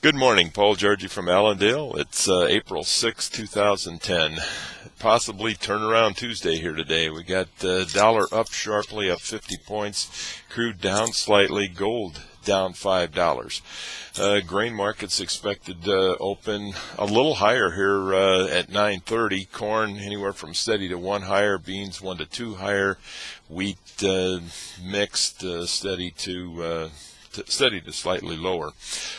Good morning, Paul Georgie from Allendale. It's April 6, 2010. Possibly turnaround Tuesday here today. We got dollar up sharply, up 50 points. Crude down slightly. Gold down $5. Grain markets expected to open a little higher here at 9:30. Corn anywhere from steady to 1 higher. Beans 1 to 2 higher. Wheat mixed, steady to slightly lower.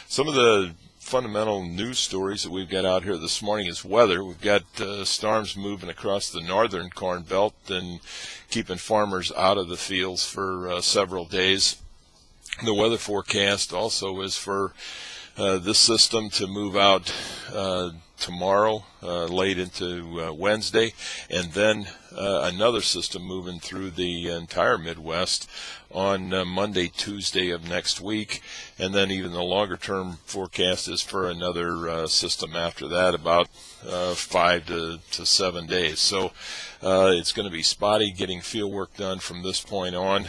Some of the fundamental news stories that we've got out here this morning is weather. We've got storms moving across the northern corn belt and keeping farmers out of the fields for several days. The weather forecast also is for this system to move out tomorrow, late into Wednesday, and then another system moving through the entire Midwest on Monday, Tuesday of next week, and then even the longer-term forecast is for another system after that, about 5 to 7 days. So it's going to be spotty getting field work done from this point on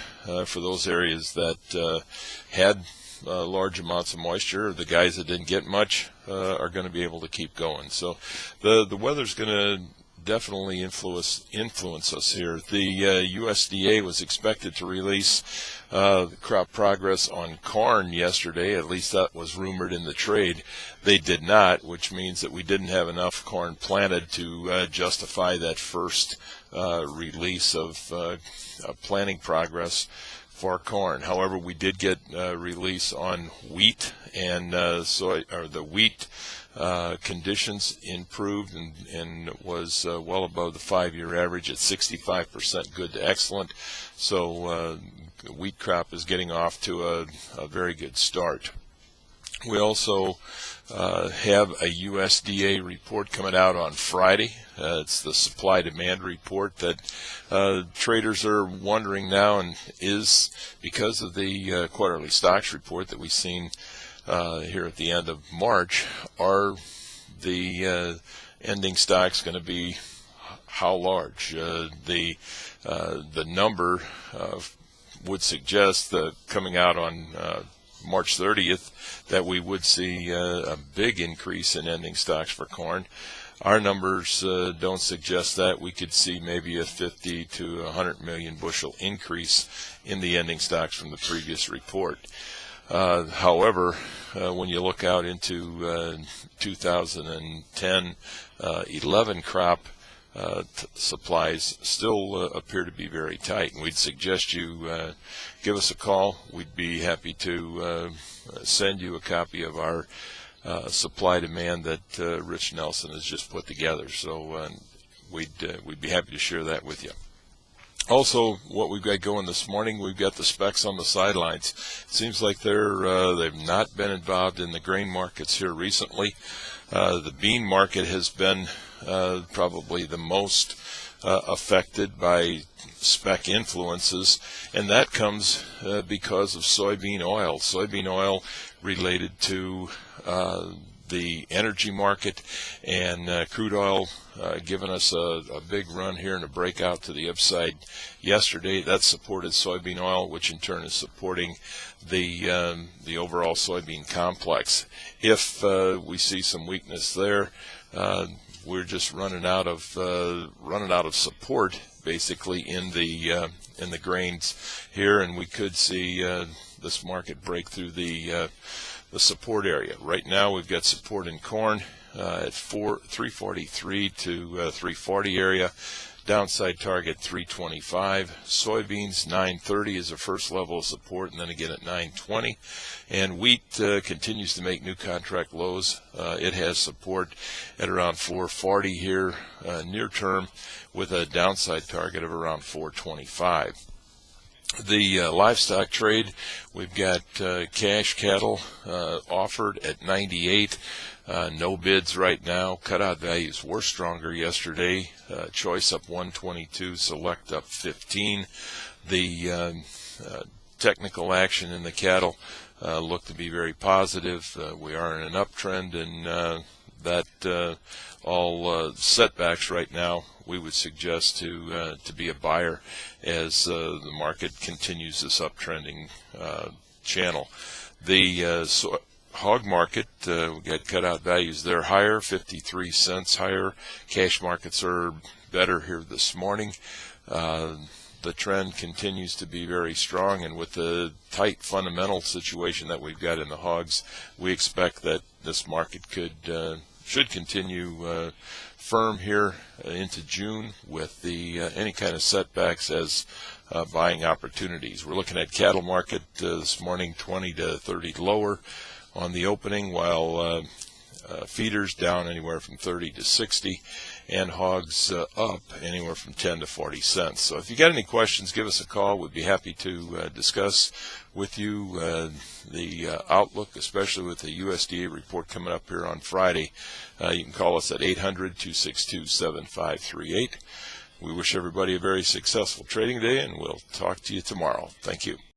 for those areas that had large amounts of moisture. The guys that didn't get much are going to be able to keep going. So the weather's going to definitely influence us here. The USDA was expected to release crop progress on corn yesterday. At least that was rumored in the trade. They did not, which means that we didn't have enough corn planted to justify that first release of planting progress for corn. However, we did get release on wheat and soy, or the wheat conditions improved and was well above the 5-year average at 65% good to excellent. So the wheat crop is getting off to a very good start. We also have a USDA report coming out on Friday. It's the supply-demand report that traders are wondering now, and is because of the quarterly stocks report that we've seen here at the end of March. Are the ending stocks going to be how large? The number would suggest that coming out on March 30th that we would see a big increase in ending stocks for corn. Our numbers don't suggest that. We could see maybe a 50 to 100 million bushel increase in the ending stocks from the previous report. However, when you look out into 2010-11 crop, supplies still appear to be very tight, and we'd suggest you give us a call. We'd be happy to send you a copy of our supply demand that Rich Nelson has just put together. So we'd be happy to share that with you. Also, what we've got going this morning, we've got the specs on the sidelines. It seems like they've not been involved in the grain markets here recently. The bean market has been probably the most affected by spec influences, and that comes because of soybean oil. Soybean oil related to the energy market, and crude oil giving us a big run here and a breakout to the upside yesterday. That supported soybean oil, which in turn is supporting the overall soybean complex. If we see some weakness there, we're just running out of support basically in the grains here, and we could see this market break through the support area. Right now we've got support in corn at 343 to 340 area. Downside target 325. Soybeans 930 is the first level of support, and then again at 920. And wheat continues to make new contract lows. It has support at around 440 here near term, with a downside target of around 425. The livestock trade, we've got cash cattle offered at 98. No bids right now. Cutout values were stronger yesterday. Choice up 122, select up 15. The technical action in the cattle look to be very positive. We are in an uptrend, and that all setbacks right now we would suggest to be a buyer as the market continues this uptrending channel. The hog market, we got cutout values there higher, 53 cents higher. Cash markets are better here this morning. The trend continues to be very strong, and with the tight fundamental situation that we've got in the hogs, we expect that this market should continue firm here into June, with any kind of setbacks as buying opportunities. We're looking at cattle market this morning 20 to 30 lower on the opening, while feeders down anywhere from 30 to 60, and hogs up anywhere from 10 to 40 cents. So if you got any questions, give us a call. We'd be happy to discuss with you the outlook, especially with the USDA report coming up here on Friday. You can call us at 800-262-7538. We wish everybody a very successful trading day, and we'll talk to you tomorrow. Thank you.